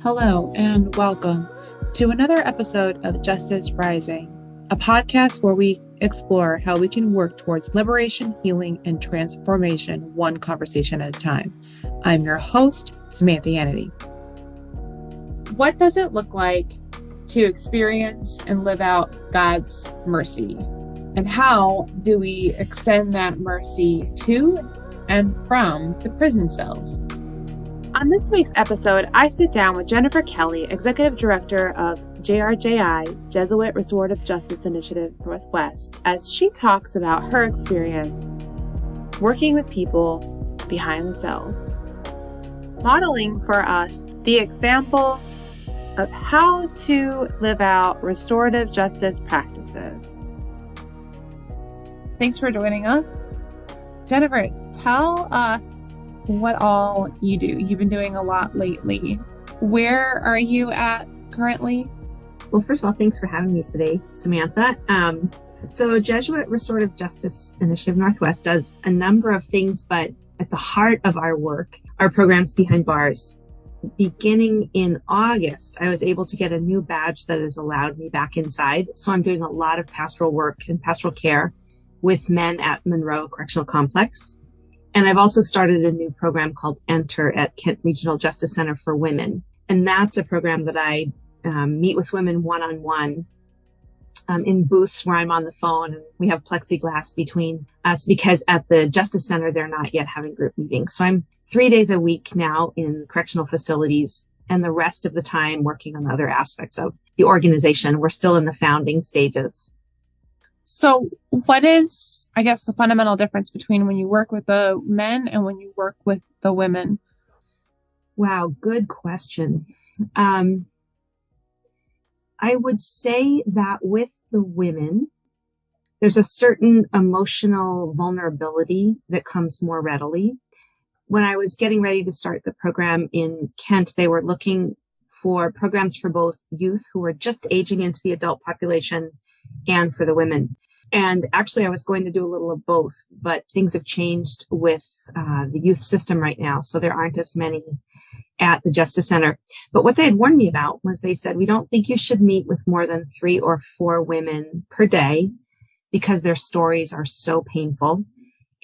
Hello, and welcome to another episode of Justice Rising, a podcast where we explore how we can work towards liberation, healing, and transformation one conversation at a time. I'm your host, Samantha Yanity. What does it look like to experience and live out God's mercy? And how do we extend that mercy to and from the prison cells? On this week's episode, I sit down with Jennifer Kelly, Executive Director of JRJI, Jesuit Restorative Justice Initiative Northwest, as she talks about her experience working with people behind the cells, modeling for us the example of how to live out restorative justice practices. Thanks for joining us. Jennifer, tell us what all you do. You've been doing a lot lately. Where are you at currently? Well, first of all, thanks for having me today, Samantha. So Jesuit Restorative Justice Initiative Northwest does a number of things, but at the heart of our work are programs behind bars. Beginning in August, I was able to get a new badge that has allowed me back inside. So I'm doing a lot of pastoral work and pastoral care with men at Monroe Correctional Complex. And I've also started a new program called Enter at Kent Regional Justice Center for Women. And that's a program that I meet with women one-on-one in booths where I'm on the phone and we have plexiglass between us because at the Justice Center, they're not yet having group meetings. So I'm 3 days a week now in correctional facilities and the rest of the time working on other aspects of the organization. We're still in the founding stages. So what is, I guess, the fundamental difference between when you work with the men and when you work with the women? Wow, good question. I would say that with the women, there's a certain emotional vulnerability that comes more readily. When I was getting ready to start the program in Kent, they were looking for programs for both youth who were just aging into the adult population and for the women. And actually, I was going to do a little of both, but things have changed with the youth system right now. So there aren't as many at the Justice Center. But what they had warned me about was they said, we don't think you should meet with more than 3 or 4 women per day because their stories are so painful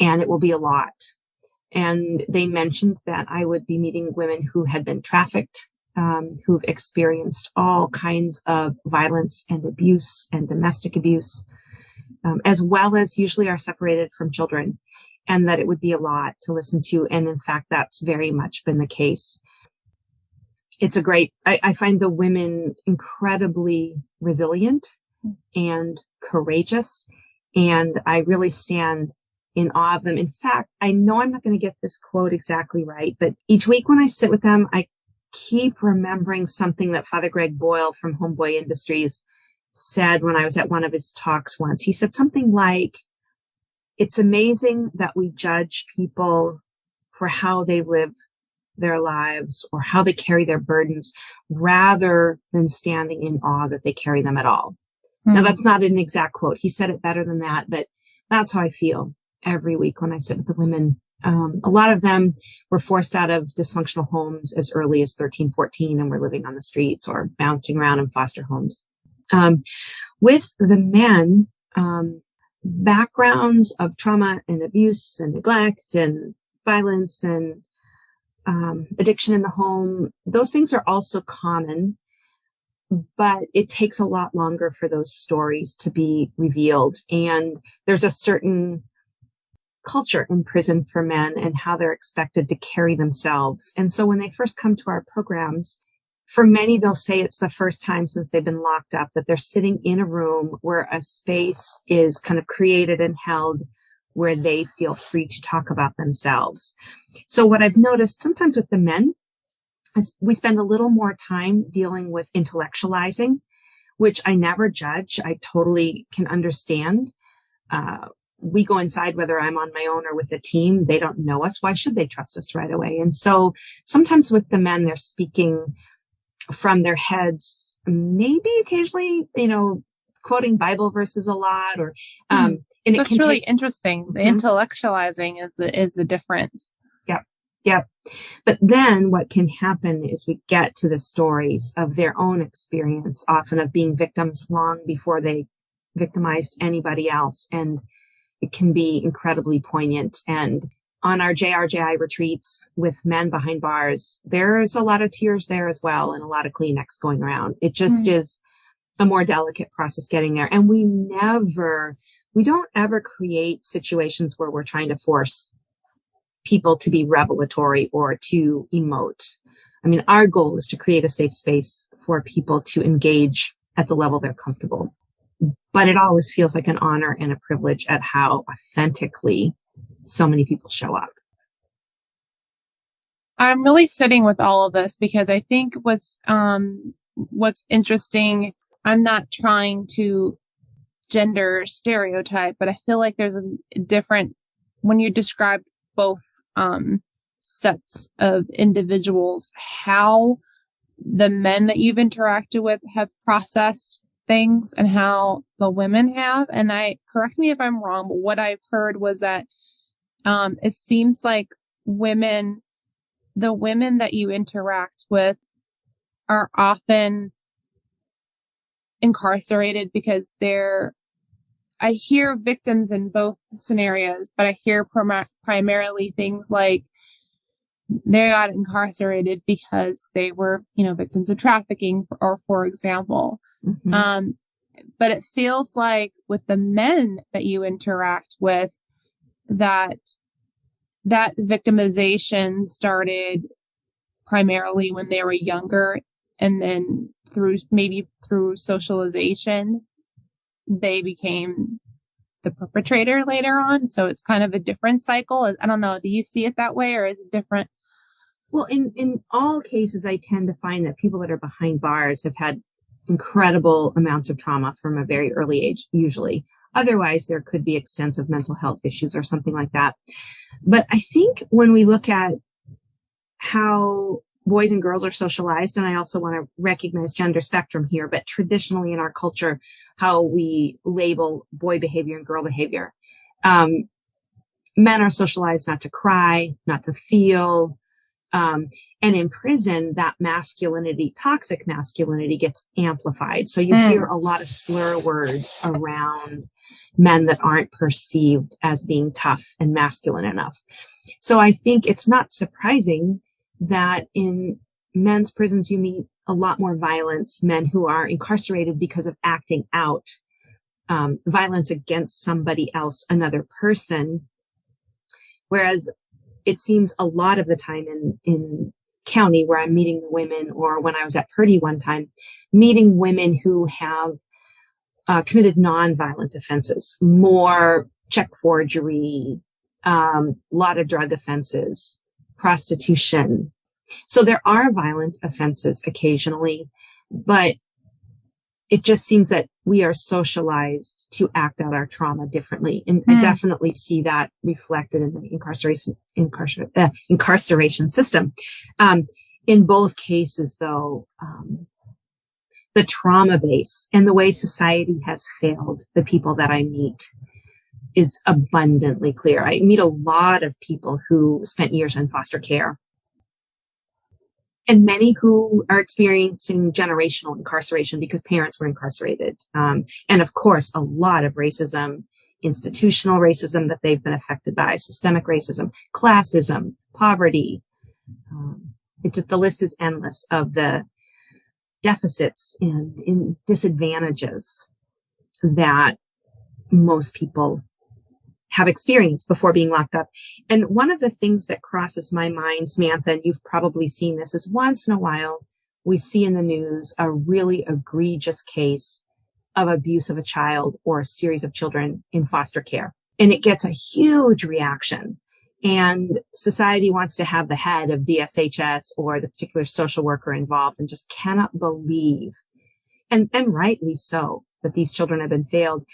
and it will be a lot. And they mentioned that I would be meeting women who had been trafficked, who've experienced all kinds of violence and abuse and domestic abuse, as well as usually are separated from children, and that it would be a lot to listen to. And in fact, that's very much been the case. It's I find the women incredibly resilient and courageous, and I really stand in awe of them. In fact, I know I'm not going to get this quote exactly right, but each week when I sit with them, I keep remembering something that Father Greg Boyle from Homeboy Industries said when I was at one of his talks once. He said something like, it's amazing that we judge people for how they live their lives or how they carry their burdens rather than standing in awe that they carry them at all. Mm-hmm. Now, that's not an exact quote. He said it better than that, but that's how I feel every week when I sit with the women. A lot of them were forced out of dysfunctional homes as early as 13, 14, and were living on the streets or bouncing around in foster homes. With the men, backgrounds of trauma and abuse and neglect and violence and addiction in the home, those things are also common, but it takes a lot longer for those stories to be revealed. And there's a certain culture in prison for men and how they're expected to carry themselves. And so when they first come to our programs, for many, they'll say it's the first time since they've been locked up that they're sitting in a room where a space is kind of created and held where they feel free to talk about themselves. So what I've noticed sometimes with the men is we spend a little more time dealing with intellectualizing, which I never judge. I totally can understand. We go inside, whether I'm on my own or with a team, they don't know us. Why should they trust us right away? And so sometimes with the men, they're speaking from their heads, maybe occasionally, quoting Bible verses a lot, or and that's really interesting. The intellectualizing is the difference. Yeah. Yep. But then what can happen is we get to the stories of their own experience, often of being victims long before they victimized anybody else. And it can be incredibly poignant. And on our JRJI retreats with men behind bars, there's a lot of tears there as well and a lot of Kleenex going around. It just is a more delicate process getting there. And we don't ever create situations where we're trying to force people to be revelatory or to emote. I mean, our goal is to create a safe space for people to engage at the level they're comfortable. But it always feels like an honor and a privilege at how authentically so many people show up. I'm really sitting with all of this because I think what's interesting, I'm not trying to gender stereotype, but I feel like there's a different, when you describe both sets of individuals, how the men that you've interacted with have processed things and how the women have. And correct me if I'm wrong, but what I've heard was that it seems like the women that you interact with are often incarcerated because I hear victims in both scenarios, but I hear primarily things like they got incarcerated because they were, victims of trafficking, for example. Mm-hmm. But it feels like with the men that you interact with, that victimization started primarily when they were younger, and then through socialization, they became the perpetrator later on. So it's kind of a different cycle. I don't know. Do you see it that way, or is it different? Well, in all cases, I tend to find that people that are behind bars have had incredible amounts of trauma from a very early age, usually. Otherwise, there could be extensive mental health issues or something like that. But I think when we look at how boys and girls are socialized, and I also want to recognize gender spectrum here, but traditionally in our culture, how we label boy behavior and girl behavior. Men are socialized not to cry, not to feel. And in prison, that masculinity, toxic masculinity, gets amplified. So you hear a lot of slur words around men that aren't perceived as being tough and masculine enough. So I think it's not surprising that in men's prisons, you meet a lot more violence, men who are incarcerated because of acting out violence against somebody else, another person. Whereas it seems a lot of the time in county where I'm meeting the women, or when I was at Purdy one time, meeting women who have committed non-violent offenses, more check forgery, lot of drug offenses, prostitution. So there are violent offenses occasionally, but it just seems that we are socialized to act out our trauma differently. And I definitely see that reflected in the incarceration system. In both cases, though, the trauma base and the way society has failed the people that I meet is abundantly clear. I meet a lot of people who spent years in foster care, and many who are experiencing generational incarceration because parents were incarcerated. And of course, a lot of racism, institutional racism that they've been affected by, systemic racism, classism, poverty. The list is endless of the deficits and disadvantages that most people have experienced before being locked up. And one of the things that crosses my mind, Samantha, and you've probably seen this, is once in a while, we see in the news a really egregious case of abuse of a child or a series of children in foster care. And it gets a huge reaction. And society wants to have the head of DSHS or the particular social worker involved, and just cannot believe, and rightly so, that these children have been failed.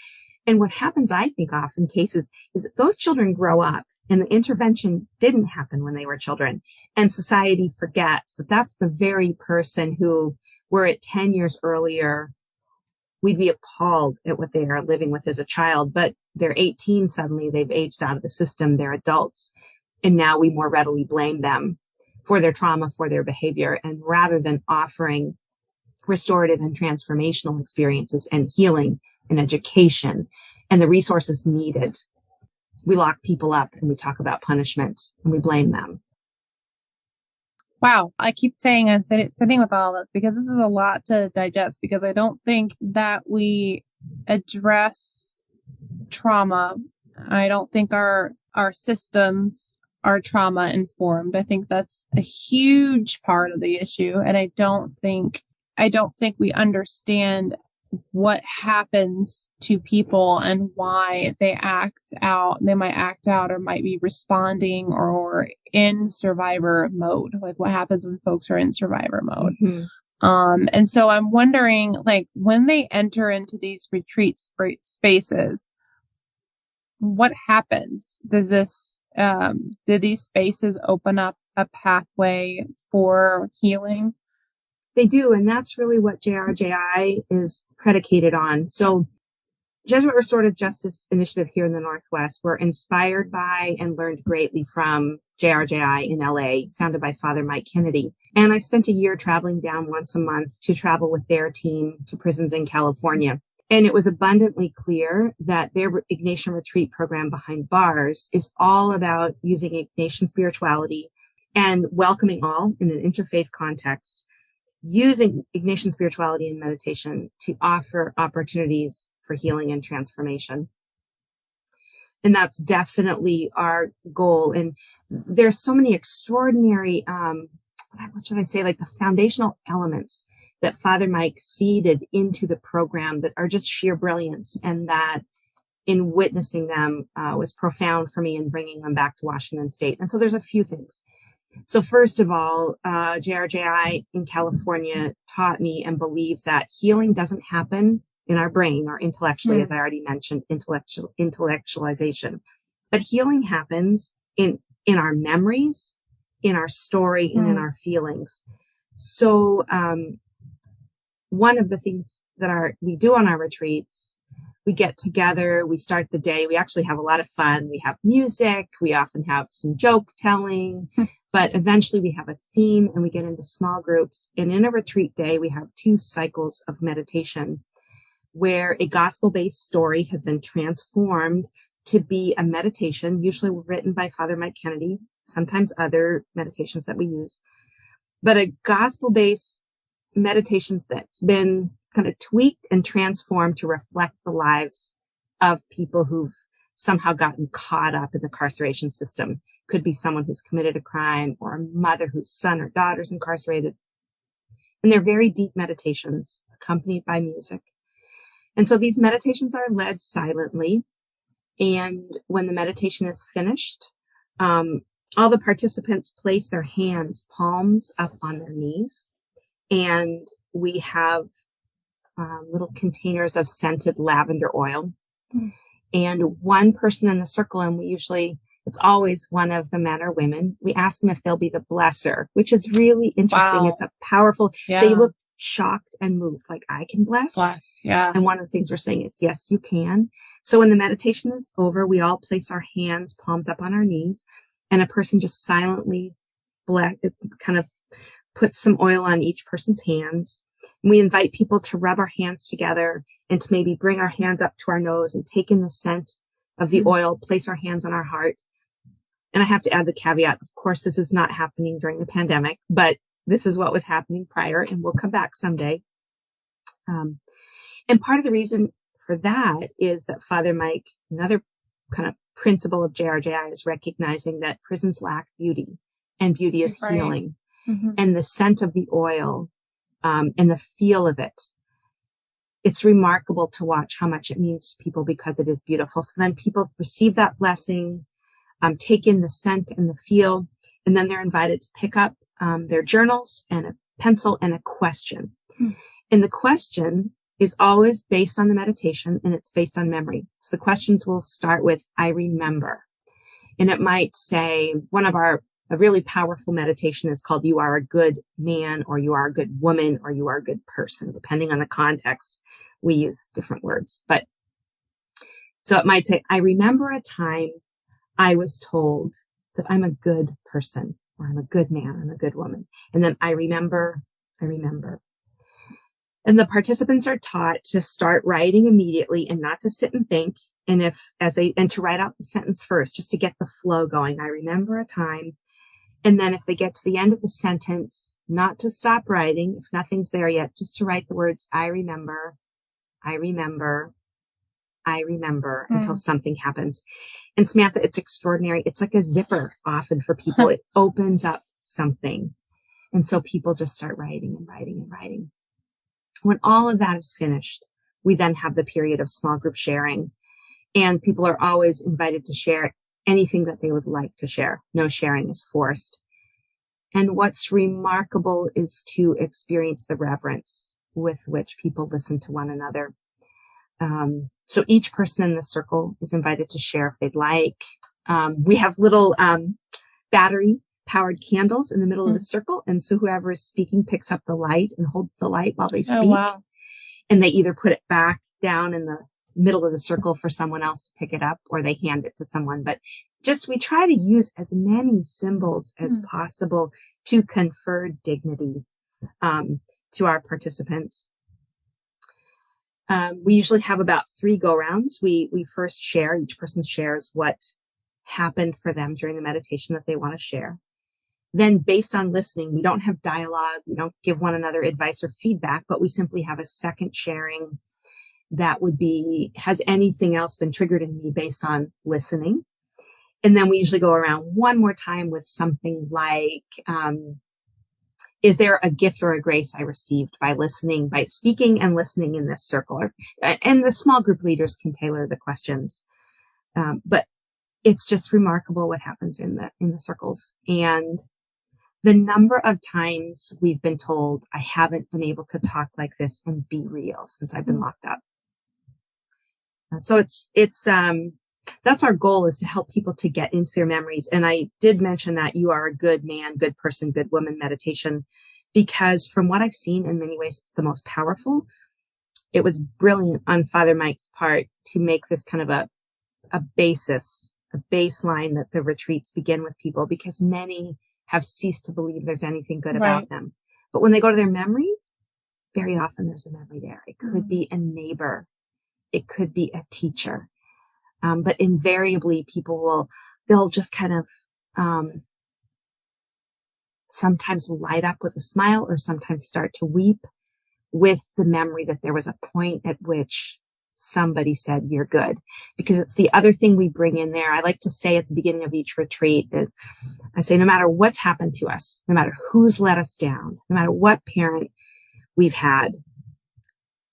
And what happens, I think, often cases is that those children grow up and the intervention didn't happen when they were children. And society forgets that that's the very person who, were it 10 years earlier, we'd be appalled at what they are living with as a child. But they're 18 suddenly, they've aged out of the system, they're adults. And now we more readily blame them for their trauma, for their behavior. And rather than offering restorative and transformational experiences and healing and education and the resources needed, we lock people up and we talk about punishment and we blame them. Wow. I keep saying I'm sitting with all this because this is a lot to digest, because I don't think that we address trauma. I don't think our systems are trauma informed. I think that's a huge part of the issue. And I don't think we understand what happens to people and why they act out. They might act out or might be responding or in survivor mode. Like what happens when folks are in survivor mode. Mm-hmm. And so I'm wondering, like, when they enter into these retreat spaces, what happens? Does this, do these spaces open up a pathway for healing? They do. And that's really what JRJI is predicated on. So Jesuit Restorative Justice Initiative here in the Northwest were inspired by and learned greatly from JRJI in LA, founded by Father Mike Kennedy. And I spent a year traveling down once a month to travel with their team to prisons in California. And it was abundantly clear that their Ignatian retreat program behind bars is all about using Ignatian spirituality and welcoming all in an interfaith context, using Ignatian spirituality and meditation to offer opportunities for healing and transformation. And that's definitely our goal. And there's so many extraordinary, what should I say, like the foundational elements that Father Mike seeded into the program that are just sheer brilliance, and that in witnessing them was profound for me in bringing them back to Washington State. And so there's a few things. So first of all, JRJI in California taught me and believes that healing doesn't happen in our brain or intellectually, as I already mentioned, intellectualization. But healing happens in our memories, in our story, and in our feelings. So one of the things that we do on our retreats, we get together, we start the day, we actually have a lot of fun. We have music, we often have some joke telling, but eventually we have a theme and we get into small groups. And in a retreat day, we have 2 cycles of meditation where a gospel-based story has been transformed to be a meditation, usually written by Father Mike Kennedy, sometimes other meditations that we use, but a gospel-based meditations that's been kind of tweaked and transformed to reflect the lives of people who've somehow gotten caught up in the incarceration system. Could be someone who's committed a crime or a mother whose son or daughter's incarcerated. And they're very deep meditations accompanied by music. And so these meditations are led silently. And when the meditation is finished, all the participants place their hands, palms up on their knees. And we have little containers of scented lavender oil. And one person in the circle, and it's always one of the men or women, we ask them if they'll be the blesser, which is really interesting. Wow. It's a powerful, They look shocked and moved, like, I can bless. Yeah. And one of the things we're saying is, yes, you can. So when the meditation is over, we all place our hands, palms up on our knees, and a person just silently kind of puts some oil on each person's hands. And we invite people to rub our hands together and to maybe bring our hands up to our nose and take in the scent of the oil, place our hands on our heart. And I have to add the caveat, of course, this is not happening during the pandemic, but this is what was happening prior, and we'll come back someday. And part of the reason for that is that Father Mike, another kind of principle of JRJI, is recognizing that prisons lack beauty, and beauty is healing. Mm-hmm. And the scent of the oil, and the feel of it, it's remarkable to watch how much it means to people because it is beautiful. So then people receive that blessing, take in the scent and the feel, and then they're invited to pick up their journals and a pencil and a question. And the question is always based on the meditation, and it's based on memory. So the questions will start with, I remember. And it might say, a really powerful meditation is called, you are a good man, or you are a good woman, or you are a good person. Depending on the context, we use different words. But so it might say, I remember a time I was told that I'm a good person, or I'm a good man, I'm a good woman. And then I remember. And the participants are taught to start writing immediately and not to sit and think. And to write out the sentence first, just to get the flow going. I remember a time. And then if they get to the end of the sentence, not to stop writing, if nothing's there yet, just to write the words, I remember, until something happens. And Samantha, it's extraordinary. It's like a zipper often for people. It opens up something. And so people just start writing and writing and writing. When all of that is finished, we then have the period of small group sharing. And people are always invited to share anything that they would like to share. No sharing is forced. And what's remarkable is to experience the reverence with which people listen to one another. So each person in the circle is invited to share if they'd like. We have little battery powered candles in the middle of the circle. And so whoever is speaking picks up the light and holds the light while they speak. Oh, wow. And they either put it back down in the middle of the circle for someone else to pick it up, or they hand it to someone. But we try to use as many symbols as possible to confer dignity to our participants. We usually have about 3 go-rounds. We first share, each person shares what happened for them during the meditation that they want to share. Then based on listening, we don't have dialogue. We don't give one another advice or feedback, but we simply have a second sharing that would be, has anything else been triggered in me based on listening? And then we usually go around one more time with something like, is there a gift or a grace I received by listening, by speaking and listening in this circle? And the small group leaders can tailor the questions. But it's just remarkable what happens in the circles. And the number of times we've been told, I haven't been able to talk like this and be real since I've been locked up. So that's our goal, is to help people to get into their memories. And I did mention that you are a good man, good person, good woman meditation, because from what I've seen, in many ways, it's the most powerful. It was brilliant on Father Mike's part to make this kind of a baseline that the retreats begin with people, because many have ceased to believe there's anything good about them. But when they go to their memories, very often there's a memory there. It could be a neighbor. It could be a teacher. But invariably they'll just kind of, sometimes light up with a smile, or sometimes start to weep with the memory that there was a point at which somebody said, you're good. Because it's the other thing we bring in there. I like to say at the beginning of each retreat is, I say, no matter what's happened to us, no matter who's let us down, no matter what parent we've had,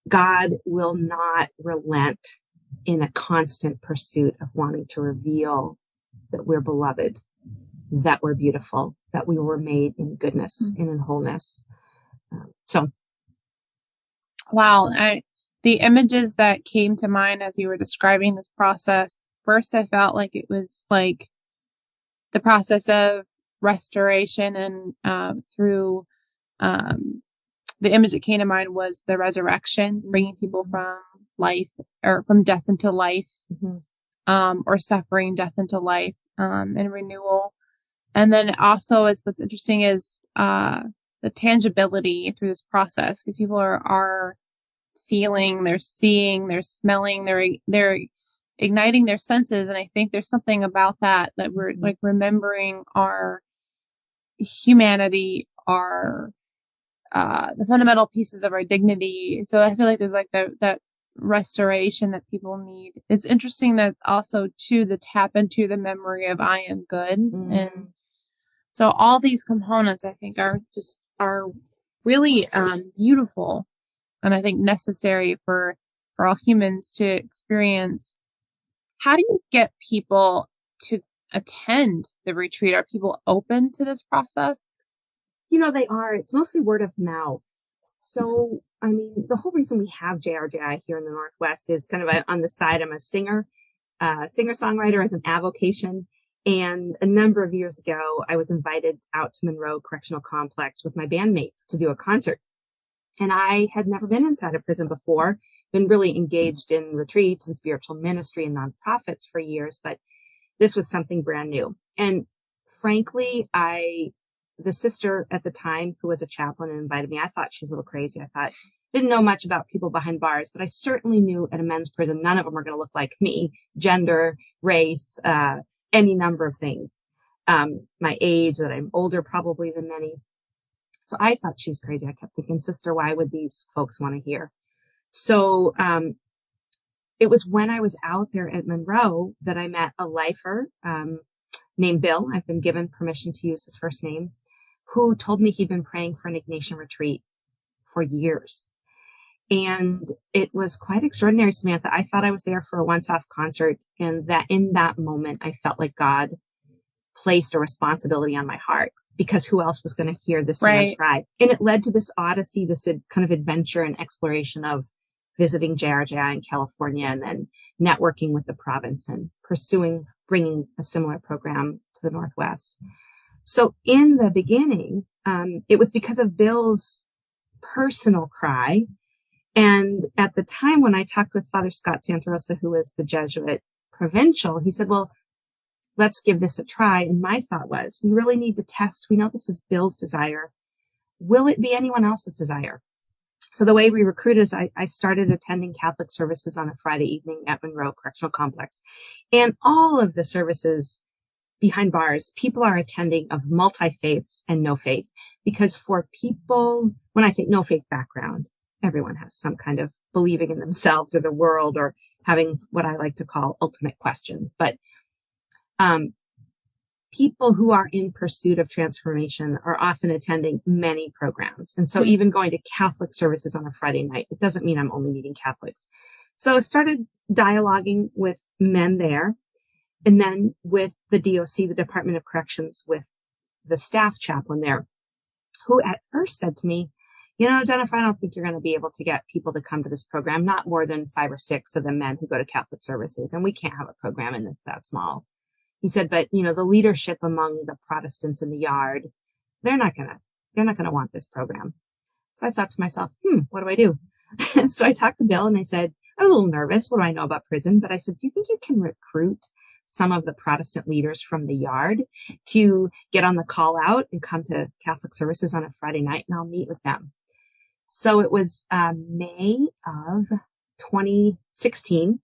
God will not relent in a constant pursuit of wanting to reveal that we're beloved, that we're beautiful, that we were made in goodness and in wholeness. Wow. The images that came to mind as you were describing this process, first I felt like it was like the process of restoration, and through the image that came to mind was the resurrection, bringing people from life, or from death into life, or suffering, death into life, and renewal. And then also, what's interesting is the tangibility through this process, because people are feeling, they're seeing, they're smelling, they're igniting their senses. And I think there's something about that we're like remembering our humanity, our the fundamental pieces of our dignity. So I feel like there's like that restoration that people need. It's interesting that also too, the tap into the memory of I am good. And so all these components I think are really beautiful, and I think necessary for all humans to experience. How do you get people to attend the retreat? Are people open to this process? They are. It's mostly word of mouth. So, I mean, the whole reason we have JRJI here in the Northwest is kind of on the side. I'm a singer-songwriter as an avocation. And a number of years ago, I was invited out to Monroe Correctional Complex with my bandmates to do a concert. And I had never been inside a prison before, been really engaged in retreats and spiritual ministry and nonprofits for years, but this was something brand new. And frankly, the sister at the time who was a chaplain and invited me, I thought she was a little crazy. I thought, didn't know much about people behind bars, but I certainly knew at a men's prison, none of them are going to look like me, gender, race, any number of things. My age, that I'm older probably than many. So I thought she was crazy. I kept thinking, sister, why would these folks want to hear? So, it was when I was out there at Monroe that I met a lifer, named Bill. I've been given permission to use his first name, who told me he'd been praying for an Ignatian retreat for years. And it was quite extraordinary, Samantha. I thought I was there for a once-off concert, and that in that moment, I felt like God placed a responsibility on my heart, because who else was going to hear this man's cry? And it led to this odyssey, this kind of adventure and exploration of visiting JRJI in California, and then networking with the province and bringing a similar program to the Northwest. So in the beginning, it was because of Bill's personal cry. And at the time when I talked with Father Scott Santarosa, who was the Jesuit provincial, he said, well, let's give this a try. And my thought was, we really need to test. We know this is Bill's desire. Will it be anyone else's desire? So the way we recruited is I started attending Catholic services on a Friday evening at Monroe Correctional Complex. And all of the services behind bars, people are attending of multi-faiths and no faith. Because for people, when I say no faith background, everyone has some kind of believing in themselves or the world, or having what I like to call ultimate questions. But people who are in pursuit of transformation are often attending many programs. And so even going to Catholic services on a Friday night, it doesn't mean I'm only meeting Catholics. So I started dialoguing with men there, and then with the DOC, the Department of Corrections, with the staff chaplain there, who at first said to me, Jennifer, I don't think you're going to be able to get people to come to this program, not more than 5 or 6 of the men who go to Catholic services. And we can't have a program and it's that small. He said, but the leadership among the Protestants in the yard, they're not going to want this program. So I thought to myself, what do I do? So I talked to Bill and I said, I was a little nervous. What do I know about prison? But I said, do you think you can recruit some of the Protestant leaders from the yard to get on the call out and come to Catholic services on a Friday night, and I'll meet with them? So it was May of 2016,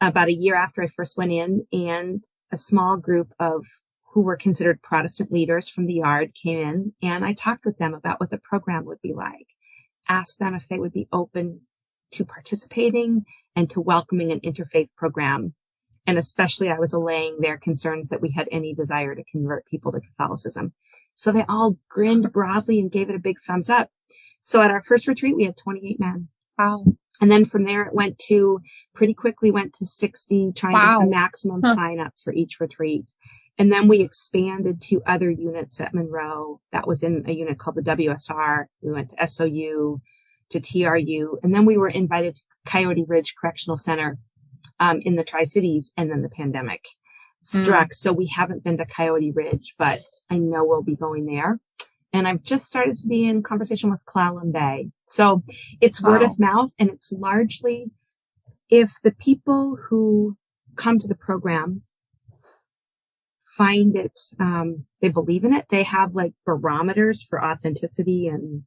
about a year after I first went in, and a small group of who were considered Protestant leaders from the yard came in, and I talked with them about what the program would be like, asked them if they would be open to participating and to welcoming an interfaith program. And especially I was allaying their concerns that we had any desire to convert people to Catholicism. So they all grinned broadly and gave it a big thumbs up. So at our first retreat, we had 28 men. Wow. And then from there, it pretty quickly went to 60, trying to get a maximum sign up for each retreat. And then we expanded to other units at Monroe. That was in a unit called the WSR. We went to SOU, to TRU. And then we were invited to Coyote Ridge Correctional Center in the Tri-Cities. And then the pandemic struck. So we haven't been to Coyote Ridge, but I know we'll be going there. And I've just started to be in conversation with Clallam Bay. So it's word of mouth, and it's largely, if the people who come to the program find it, they believe in it, they have like barometers for authenticity and,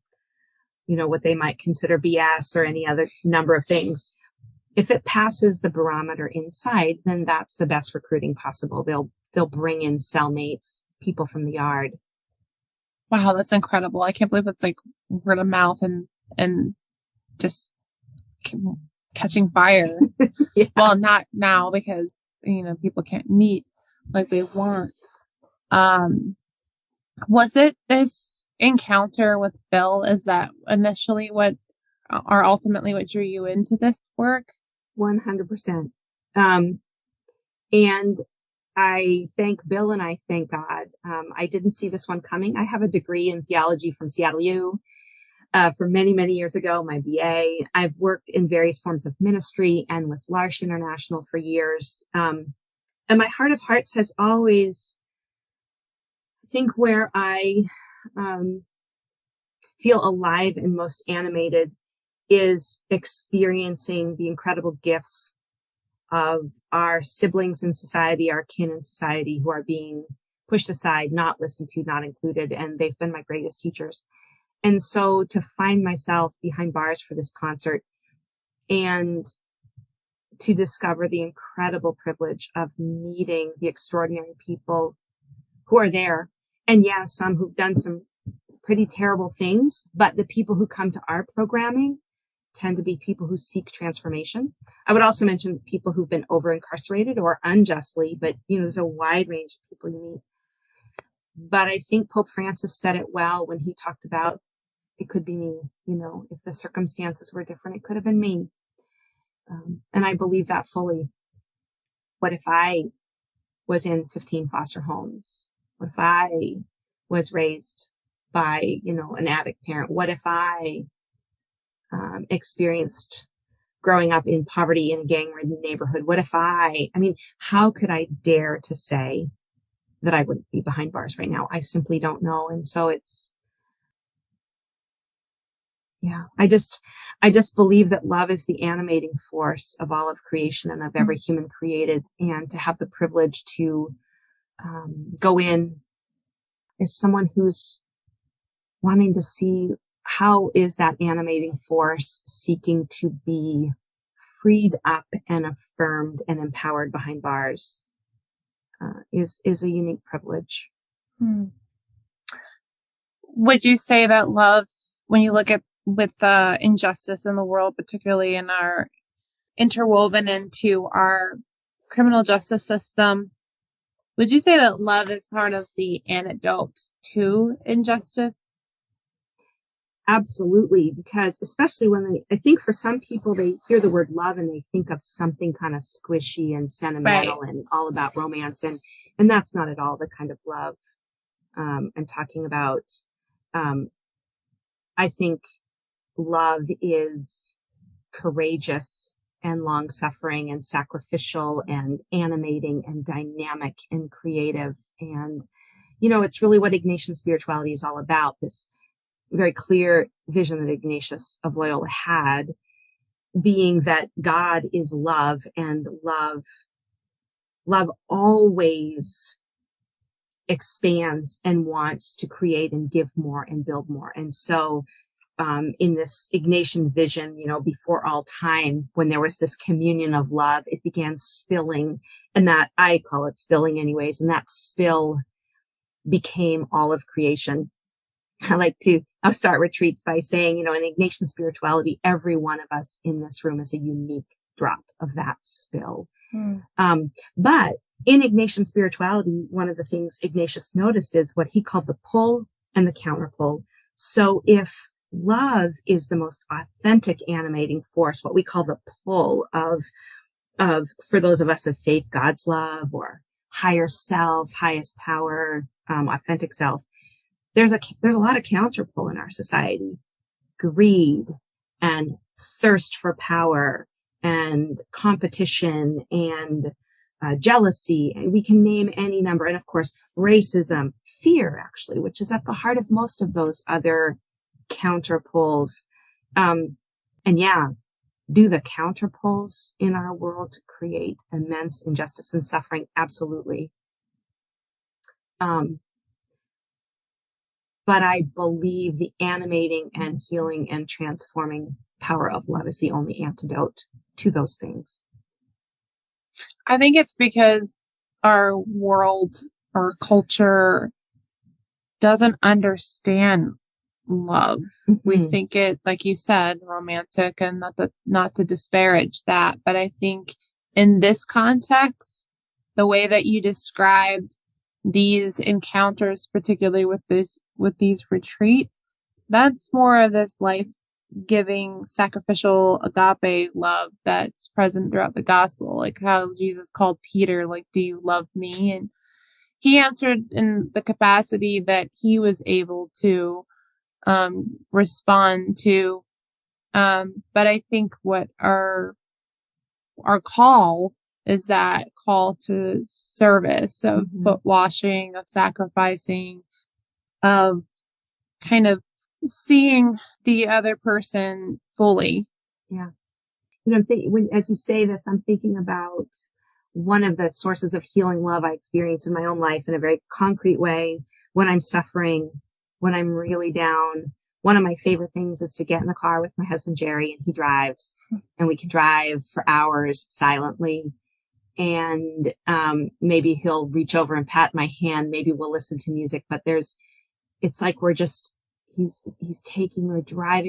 what they might consider BS or any other number of things. If it passes the barometer inside, then that's the best recruiting possible. They'll bring in cellmates, people from the yard. Wow, that's incredible. I can't believe it's like word of mouth and just catching fire. Yeah. Well, not now because, people can't meet like they want. Was it this encounter with Bill? Is that initially ultimately what drew you into this work? 100%. And I thank Bill and I thank God. I didn't see this one coming. I have a degree in theology from Seattle U from many, many years ago, my BA. I've worked in various forms of ministry and with L'Arche International for years. And my heart of hearts has always, I think, where I feel alive and most animated is experiencing the incredible gifts of our siblings in society, our kin in society, who are being pushed aside, not listened to, not included. And they've been my greatest teachers. And so to find myself behind bars for this concert and to discover the incredible privilege of meeting the extraordinary people who are there. And yeah, some who've done some pretty terrible things, but the people who come to our programming tend to be people who seek transformation. I would also mention people who've been over incarcerated or unjustly, but there's a wide range of people you meet. But I think Pope Francis said it well when he talked about it could be me, if the circumstances were different, it could have been me. And I believe that fully. What if I was in 15 foster homes? What if I was raised by, an addict parent? What if I experienced growing up in poverty in a gang-ridden neighborhood? What if how could I dare to say that I wouldn't be behind bars right now? I simply don't know. And so I just believe that love is the animating force of all of creation and of every human created. And to have the privilege to go in as someone who's wanting to see how is that animating force seeking to be freed up and affirmed and empowered behind bars is a unique privilege. Would you say that love, when you look at with injustice in the world, particularly in our interwoven into our criminal justice system, would you say that love is part of the antidote to injustice? Absolutely, because especially when I think for some people, they hear the word love and they think of something kind of squishy and sentimental and all about romance. And that's not at all the kind of love I'm talking about. I think love is courageous and long-suffering and sacrificial and animating and dynamic and creative. And, it's really what Ignatian spirituality is all about, this very clear vision that Ignatius of Loyola had, being that God is love, and love always expands and wants to create and give more and build more. And so in this Ignatian vision, before all time, when there was this communion of love, it began spilling, and that I call it spilling anyways. And that spill became all of creation. I'll start retreats by saying, in Ignatian spirituality, every one of us in this room is a unique drop of that spill. But in Ignatian spirituality, one of the things Ignatius noticed is what he called the pull and the counterpull. So if love is the most authentic animating force, what we call the pull of for those of us of faith, God's love or higher self, highest power, authentic self, there's a lot of counterpull in our society. Greed and thirst for power and competition and jealousy, and we can name any number. And of course, racism, fear, actually, which is at the heart of most of those other counterpoles. Do the counterpoles in our world create immense injustice and suffering? Absolutely. But I believe the animating and healing and transforming power of love is the only antidote to those things. I think it's because our world, our culture doesn't understand love. We think it, like you said, romantic, and not to disparage that, but I think in this context, the way that you described these encounters, particularly with these retreats, that's more of this life-giving, sacrificial, agape love that's present throughout the gospel, like how Jesus called Peter, do you love me? And he answered in the capacity that he was able to respond to. But I think what our call is that call to service, of foot washing, of sacrificing, of kind of seeing the other person fully. Yeah. As you say this, I'm thinking about one of the sources of healing love I experience in my own life in a very concrete way when I'm suffering, when I'm really down. One of my favorite things is to get in the car with my husband, Jerry, and he drives, and we can drive for hours silently. And maybe he'll reach over and pat my hand. Maybe we'll listen to music, but it's like we're driving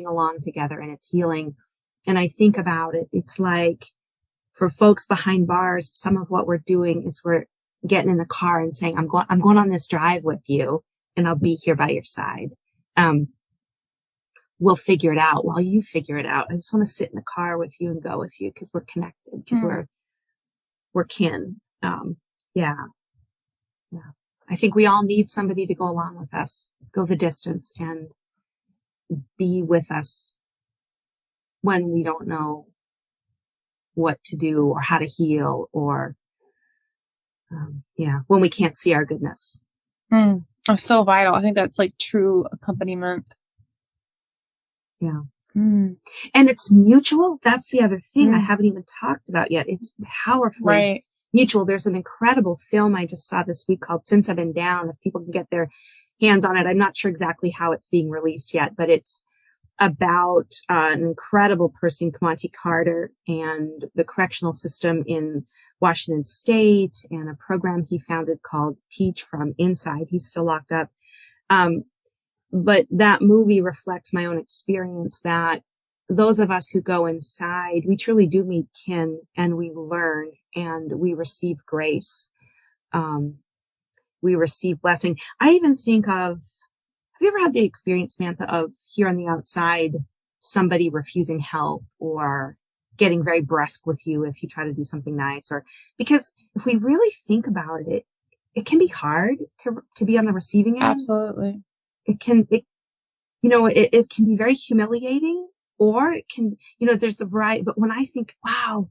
along together, and it's healing. And I think about it, it's like for folks behind bars, some of what we're doing is we're getting in the car and saying, I'm going on this drive with you, and I'll be here by your side. We'll figure it out while you figure it out. I just want to sit in the car with you and go with you because we're connected, because we're kin. Yeah. I think we all need somebody to go along with us, go the distance and be with us when we don't know what to do or how to heal or, when we can't see our goodness. So vital. I think that's like true accompaniment. Yeah. And it's mutual. That's the other thing I haven't even talked about yet. It's powerfully mutual. There's an incredible film I just saw this week called Since I've Been Down. If people can get their hands on it, I'm not sure exactly how it's being released yet, but it's about an incredible person, Kamonte Carter, and the correctional system in Washington State, and a program he founded called Teach from Inside. He's still locked up. But that movie reflects my own experience that those of us who go inside, we truly do meet kin, and we learn and we receive grace. We receive blessing. I even think of, have you ever had the experience, Samantha, of here on the outside, somebody refusing help or getting very brusque with you if you try to do something nice? Or because if we really think about it, it can be hard to be on the receiving end. Absolutely. It can be very humiliating, or it can, there's a variety. But when I think, wow,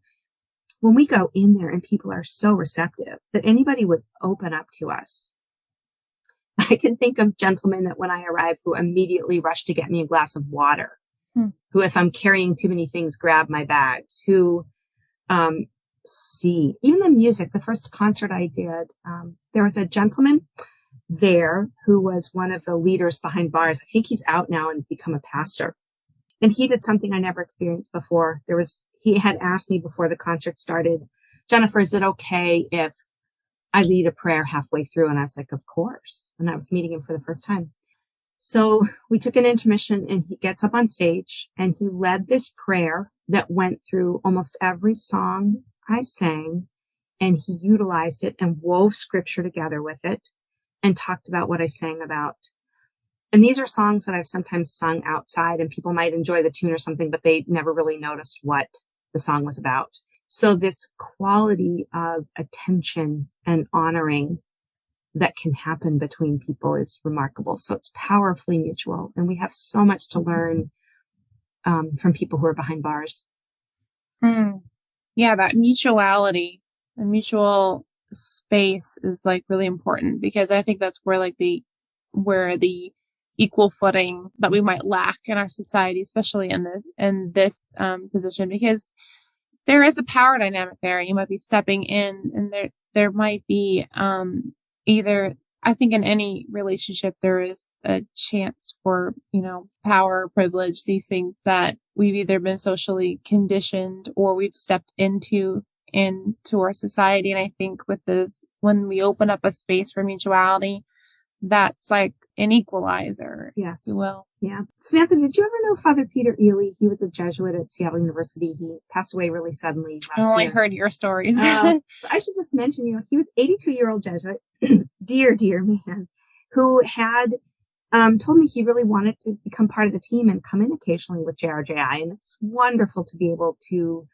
when we go in there and people are so receptive that anybody would open up to us, I can think of gentlemen that when I arrive who immediately rush to get me a glass of water, who, if I'm carrying too many things, grab my bags, who see even the music. The first concert I did, there was a gentleman there who was one of the leaders behind bars. I think he's out now and become a pastor. And he did something I never experienced before. He had asked me before the concert started, Jennifer, is it okay if I lead a prayer halfway through? And I was like, of course. And I was meeting him for the first time. So we took an intermission, and he gets up on stage and he led this prayer that went through almost every song I sang, and he utilized it and wove scripture together with it and talked about what I sang about. And these are songs that I've sometimes sung outside, and people might enjoy the tune or something, but they never really noticed what the song was about. So this quality of attention and honoring that can happen between people is remarkable. So it's powerfully mutual. And we have so much to learn from people who are behind bars. Yeah, that mutuality, the mutual space is like really important, because I think that's where where the equal footing that we might lack in our society, especially in this position, because there is a power dynamic there. You might be stepping in, and there might be either, I think in any relationship there is a chance for, power, privilege, these things that we've either been socially conditioned or we've stepped into our society. And I think with this, when we open up a space for mutuality, that's like an equalizer. Yes. If you will. Yeah. Samantha, did you ever know Father Peter Ely? He was a Jesuit at Seattle University. He passed away really suddenly last year. I only heard your stories. So I should just mention, he was 82-year-old Jesuit, dear man, who had told me he really wanted to become part of the team and come in occasionally with JRJI. And it's wonderful to be able to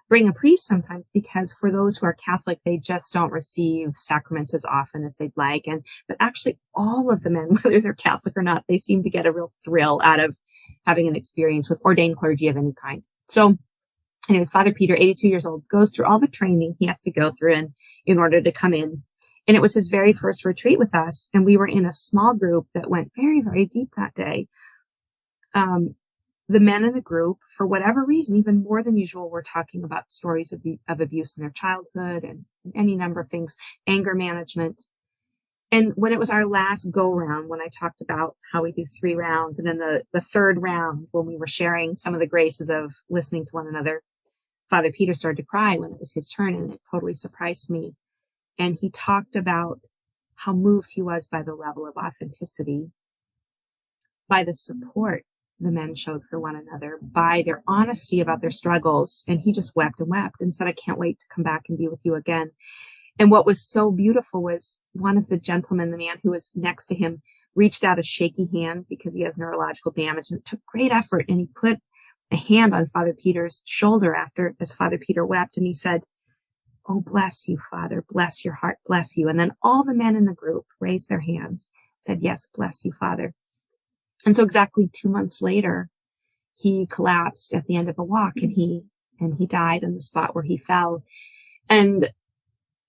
bring a priest sometimes, because for those who are Catholic, they just don't receive sacraments as often as they'd like. But actually all of the men, whether they're Catholic or not, they seem to get a real thrill out of having an experience with ordained clergy of any kind. So anyways, Father Peter, 82 years old, goes through all the training he has to go through in order to come in. And it was his very first retreat with us. And we were in a small group that went very, very deep that day. The men in the group, for whatever reason, even more than usual, were talking about stories of abuse in their childhood and any number of things, anger management. And when it was our last go round, when I talked about how we do 3 rounds, and in the third round, when we were sharing some of the graces of listening to one another, Father Peter started to cry when it was his turn, and it totally surprised me. And he talked about how moved he was by the level of authenticity, by the support the men showed for one another, by their honesty about their struggles. And he just wept and wept and said, I can't wait to come back and be with you again. And what was so beautiful was one of the gentlemen, the man who was next to him, reached out a shaky hand because he has neurological damage, and it took great effort. And he put a hand on Father Peter's shoulder as Father Peter wept. And he said, oh, bless you, Father, bless your heart, bless you. And then all the men in the group raised their hands, said, yes, bless you, Father. And so exactly 2 months later, he collapsed at the end of a walk, and he died in the spot where he fell. And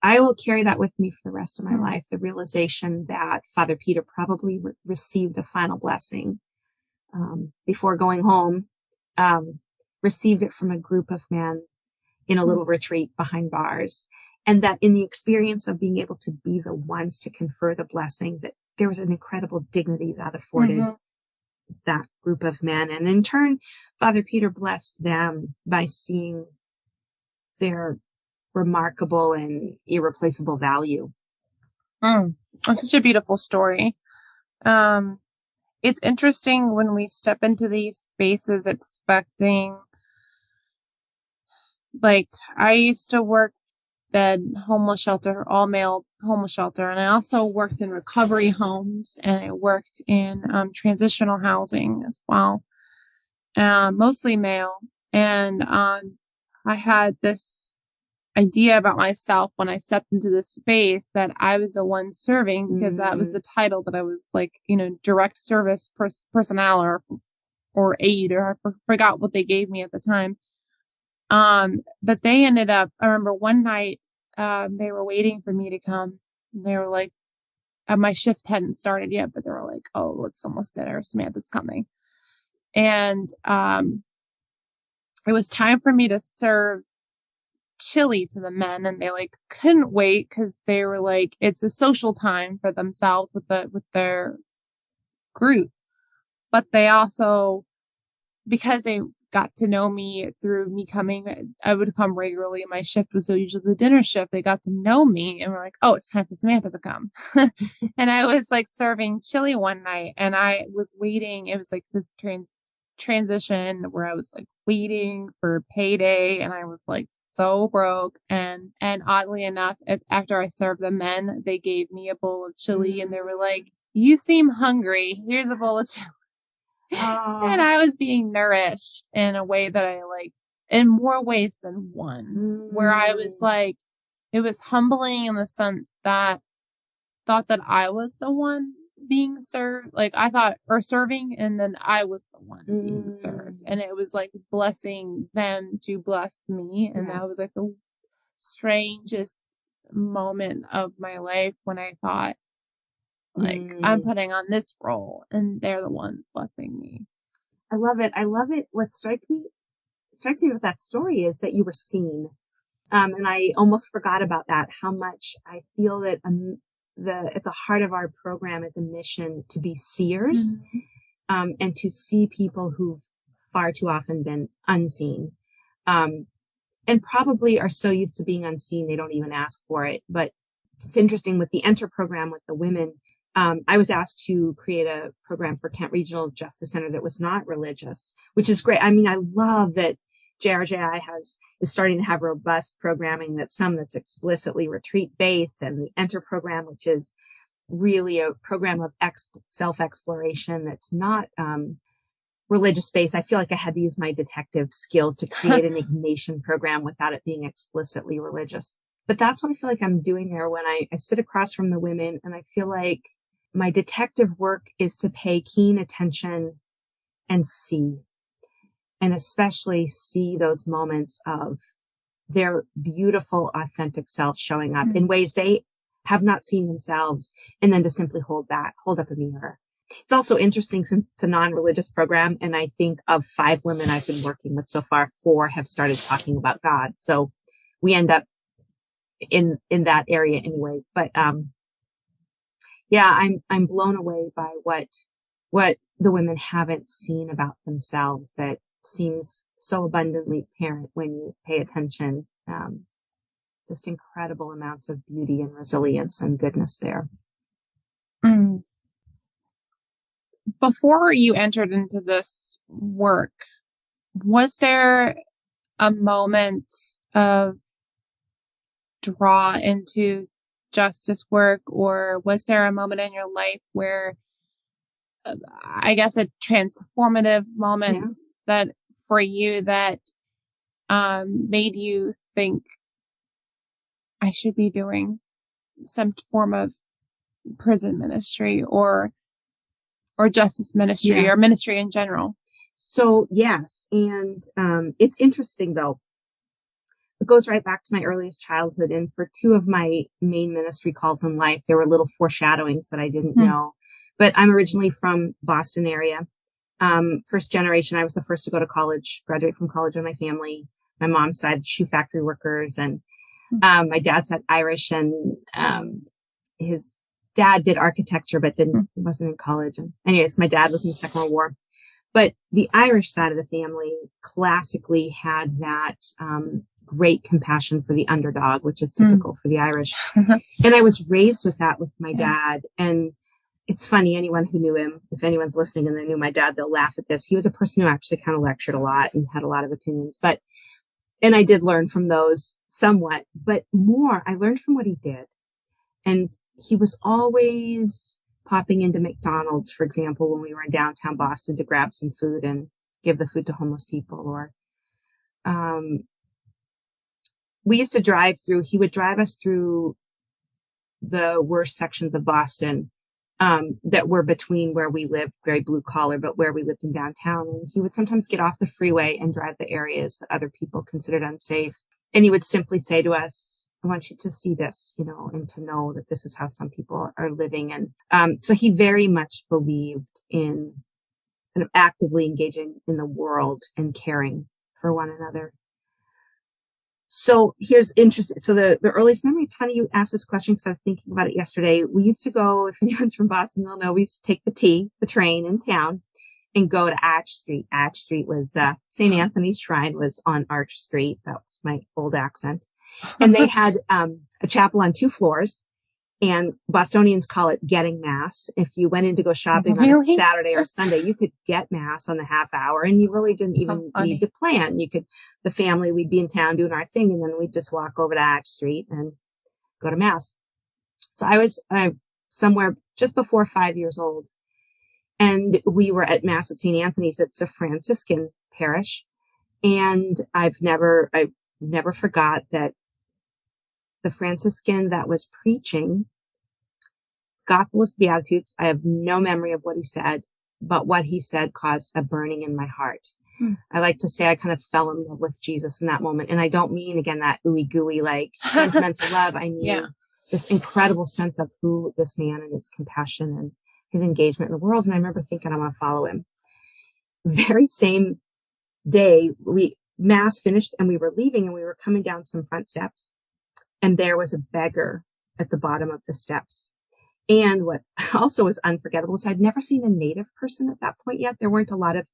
I will carry that with me for the rest of my life, the realization that Father Peter probably received a final blessing before going home, received it from a group of men in a little retreat behind bars. And that in the experience of being able to be the ones to confer the blessing, that there was an incredible dignity that afforded that group of men. And in turn, Father Peter blessed them by seeing their remarkable and irreplaceable value. That's such a beautiful story. It's interesting when we step into these spaces expecting, like, I used to work at homeless shelter, all male homeless shelter. And I also worked in recovery homes, and I worked in transitional housing as well, mostly male. And I had this idea about myself when I stepped into this space that I was the one serving, because that was the title that I was, like, direct service personnel or aide, or I forgot what they gave me at the time. But they ended up, I remember one night, they were waiting for me to come. And they were like, my shift hadn't started yet, but they were like, oh, it's almost dinner. Samantha's coming. And, it was time for me to serve chili to the men, and they couldn't wait, because they were like, it's a social time for themselves with their group. But they also, because they got to know me through me coming, I would come regularly. My shift was usually the dinner shift. They got to know me and were like, oh, it's time for Samantha to come. And I was serving chili one night, and I was waiting. It was this transition where I was waiting for payday, and I was so broke. And oddly enough, after I served the men, they gave me a bowl of chili, and they were like, you seem hungry. Here's a bowl of chili. And I was being nourished in a way that I in more ways than one, where I was it was humbling in the sense that thought that I was the one being served, I thought, or serving, and then I was the one being served. And it was blessing them to bless me. And that was the strangest moment of my life, when I thought, I'm putting on this role and they're the ones blessing me. I love it. What strikes me with that story is that you were seen. And I almost forgot about that, how much I feel that at the heart of our program is a mission to be seers, and to see people who've far too often been unseen, and probably are so used to being unseen they don't even ask for it. But it's interesting with the Enter program with the women. I was asked to create a program for Kent Regional Justice Center that was not religious, which is great. I mean, I love that JRJI is starting to have robust programming, that's explicitly retreat based, and the Enter program, which is really a program of self-exploration that's not religious based. I feel like I had to use my detective skills to create an Ignatian program without it being explicitly religious. But that's what I feel like I'm doing there when I sit across from the women, and I feel like my detective work is to pay keen attention and see. And especially see those moments of their beautiful, authentic self showing up in ways they have not seen themselves, and then to simply hold up a mirror. It's also interesting, since it's a non-religious program, and I think of 5 women I've been working with so far, 4 have started talking about God. So we end up in that area anyways. But, yeah, I'm blown away by what the women haven't seen about themselves that seems so abundantly apparent when you pay attention. Just incredible amounts of beauty and resilience and goodness there. Mm. Before you entered into this work, was there a moment of draw into justice work, or was there a moment in your life where, I guess, a transformative moment that for you that made you think, I should be doing some form of prison ministry or justice ministry or ministry in general? So yes. And it's interesting though. It goes right back to my earliest childhood. And for two of my main ministry calls in life, there were little foreshadowings that I didn't know. But I'm originally from Boston area. First generation, I was the first to go to college, graduate from college in my family. My mom's side, shoe factory workers. And my dad's side, Irish. And his dad did architecture, but wasn't in college. And anyways, my dad was in the Second World War. But the Irish side of the family classically had that great compassion for the underdog, which is typical for the Irish. And I was raised with that with my dad. And it's funny, anyone who knew him, if anyone's listening and they knew my dad, they'll laugh at this. He was a person who actually kind of lectured a lot and had a lot of opinions. And I did learn from those somewhat, but more, I learned from what he did. And he was always popping into McDonald's, for example, when we were in downtown Boston to grab some food and give the food to homeless people. Or we used to drive through, he would drive us through the worst sections of Boston that were between where we lived, very blue collar, but where we lived in downtown. And he would sometimes get off the freeway and drive the areas that other people considered unsafe. And he would simply say to us, I want you to see this, and to know that this is how some people are living. And so he very much believed in kind of actively engaging in the world and caring for one another. So here's interesting. So the earliest memory, it's funny you asked this question because I was thinking about it yesterday. We used to go, if anyone's from Boston, they'll know, we used to take the train in town and go to Arch Street. Arch Street was, St. Anthony's Shrine was on Arch Street. That was my old accent. And they had, a chapel on 2 floors, and Bostonians call it getting mass. If you went in to go shopping on a Saturday or Sunday, you could get mass on the half hour, and you really didn't even need to plan. The family, we'd be in town doing our thing, and then we'd just walk over to Arch Street and go to mass. So I was somewhere just before 5 years old. And we were at Mass at St. Anthony's. It's a Franciscan parish. And I've never forgot that the Franciscan that was preaching Gospel was the Beatitudes. I have no memory of what he said, but what he said caused a burning in my heart. I like to say I kind of fell in love with Jesus in that moment. And I don't mean, again, that ooey gooey, like sentimental love. I mean, this incredible sense of who this man and his compassion and his engagement in the world. And I remember thinking, I want to follow him. Very same day, Mass finished and we were leaving, and we were coming down some front steps, and there was a beggar at the bottom of the steps. And what also was unforgettable is I'd never seen a Native person at that point yet. There weren't a lot of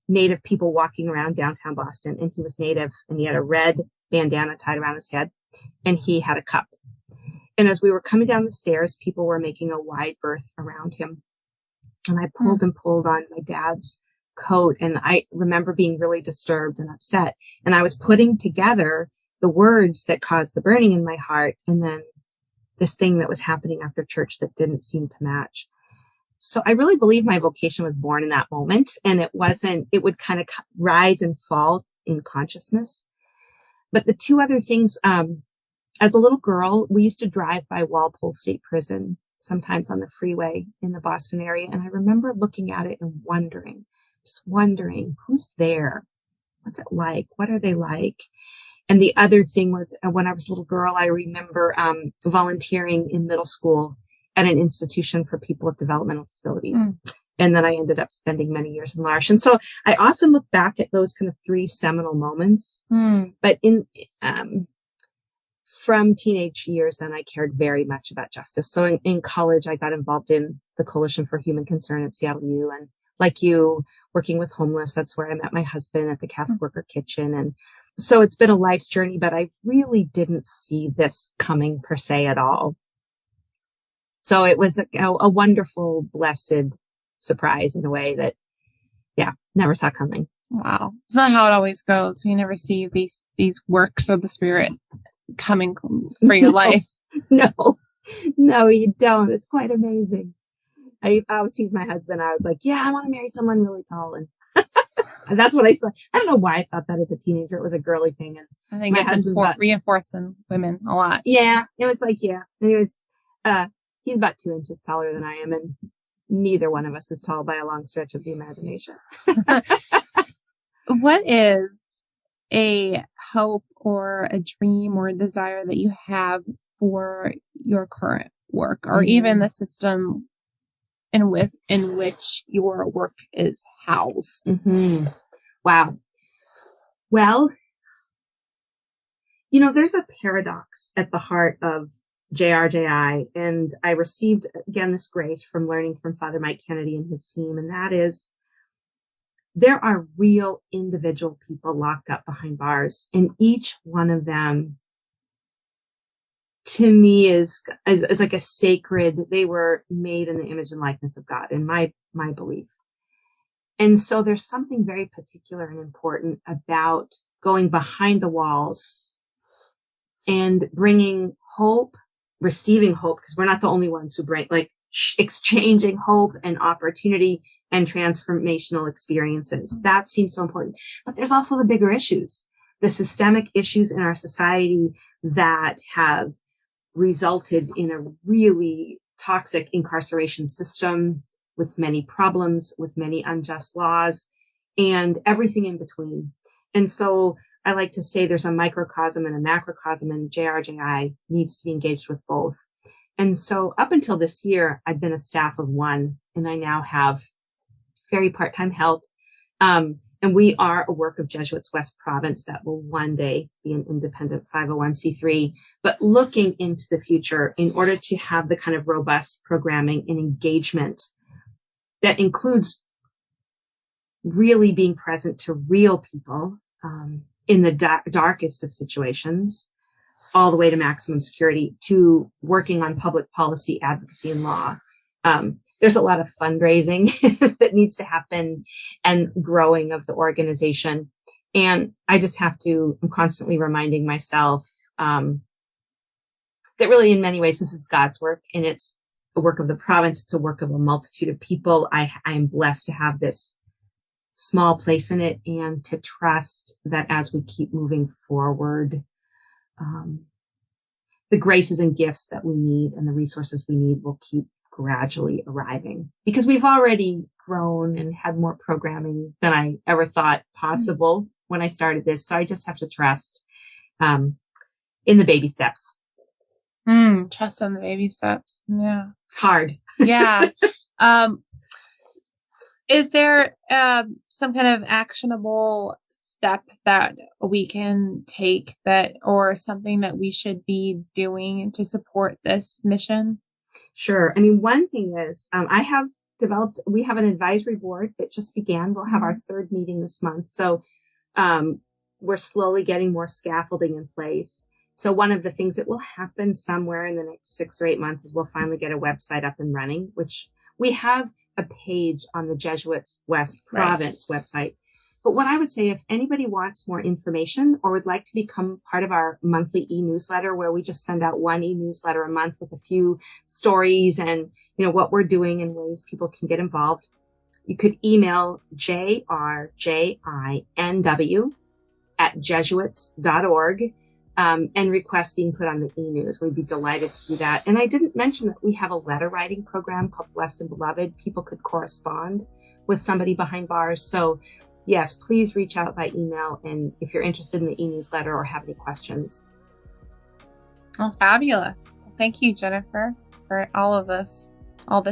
Native people walking around downtown Boston, and he was Native, and he had a red bandana tied around his head, and he had a cup. And as we were coming down the stairs, people were making a wide berth around him. And I pulled and pulled on my dad's coat, and I remember being really disturbed and upset. And I was putting together the words that caused the burning in my heart, and then this thing that was happening after church that didn't seem to match. So I really believe my vocation was born in that moment, and it would kind of rise and fall in consciousness. But the two other things, as a little girl, we used to drive by Walpole State Prison, sometimes on the freeway in the Boston area. And I remember looking at it and just wondering who's there? What's it like? What are they like? And the other thing was, when I was a little girl, I remember volunteering in middle school at an institution for people with developmental disabilities. And then I ended up spending many years in L'Arche. And so I often look back at those kind of 3 seminal moments. But from teenage years, then I cared very much about justice. So in college, I got involved in the Coalition for Human Concern at Seattle U, and like you, working with homeless. That's where I met my husband, at the Catholic Worker Kitchen. And so it's been a life's journey, but I really didn't see this coming per se at all. So it was a wonderful, blessed surprise in a way that, never saw coming. Wow. It's not how it always goes. You never see these works of the Spirit coming for your life. No, you don't. It's quite amazing. I always tease my husband. I was like, yeah, I want to marry someone really tall. And that's what I thought. I don't know why I thought that as a teenager. It was a girly thing. And I think it's reinforced in women a lot. Yeah. It was like, yeah. And he's about 2 inches taller than I am. And neither one of us is tall by a long stretch of the imagination. What is a hope or a dream or a desire that you have for your current work, or even the system in which your work is housed? Mm-hmm. Wow. Well, there's a paradox at the heart of JRJI, and I received, again, this grace from learning from Father Mike Kennedy and his team, and that is, there are real individual people locked up behind bars, and each one of them, to me, is like a sacred. They were made in the image and likeness of God, in my belief. And so there's something very particular and important about going behind the walls and bringing hope, receiving hope, because we're not the only ones who bring, exchanging hope and opportunity and transformational experiences. That seems so important. But there's also the bigger issues, the systemic issues in our society that have resulted in a really toxic incarceration system with many problems, with many unjust laws, and everything in between. And so I like to say there's a microcosm and a macrocosm, and JRJI needs to be engaged with both. And so up until this year, I've been a staff of one, and I now have very part-time help. And we are a work of Jesuits West Province that will one day be an independent 501c3, but looking into the future in order to have the kind of robust programming and engagement that includes really being present to real people in the darkest of situations, all the way to maximum security, to working on public policy, advocacy, and law. There's a lot of fundraising that needs to happen and growing of the organization. And I just I'm constantly reminding myself that really, in many ways, this is God's work, and it's a work of the province. It's a work of a multitude of people. I am blessed to have this small place in it, and to trust that as we keep moving forward, the graces and gifts that we need and the resources we need will keep gradually arriving, because we've already grown and had more programming than I ever thought possible when I started this. So I just have to trust in the baby steps. Trust in the baby steps. Yeah. Hard. Yeah. Is there some kind of actionable step that we can take or something that we should be doing to support this mission? Sure. I mean, one thing is, we have an advisory board that just began. We'll have our third meeting this month. So we're slowly getting more scaffolding in place. So one of the things that will happen somewhere in the next 6 or 8 months is we'll finally get a website up and running, which we have a page on the Jesuits West Province website. But what I would say, if anybody wants more information or would like to become part of our monthly e-newsletter, where we just send out one e-newsletter a month with a few stories and, what we're doing and ways people can get involved, you could email jrjinw@jesuits.org and request being put on the e-news. We'd be delighted to do that. And I didn't mention that we have a letter writing program called Blessed and Beloved. People could correspond with somebody behind bars. So yes, please reach out by email, and if you're interested in the e-newsletter or have any questions. Oh, fabulous. Thank you, Jennifer, for all this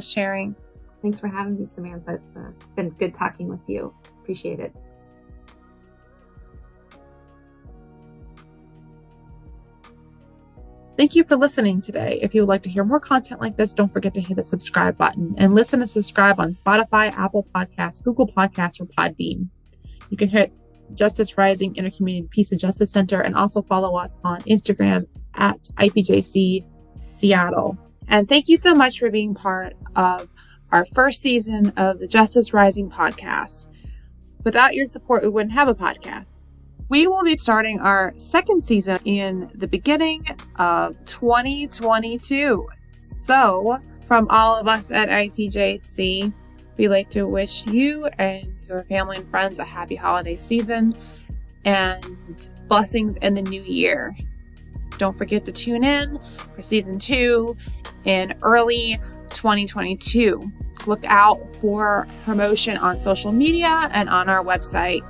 sharing. Thanks for having me, Samantha. It's been good talking with you. Appreciate it. Thank you for listening today. If you would like to hear more content like this, don't forget to hit the subscribe button and listen and subscribe on Spotify, Apple Podcasts, Google Podcasts, or Podbean. You can hit Justice Rising Intercommunity Peace and Justice Center and also follow us on Instagram at IPJC Seattle. And thank you so much for being part of our first season of the Justice Rising podcast. Without your support, we wouldn't have a podcast. We will be starting our second season in the beginning of 2022. So, from all of us at IPJC, we'd like to wish you and your family and friends a happy holiday season and blessings in the new year. Don't forget to tune in for season 2 in early 2022. Look out for promotion on social media and on our website.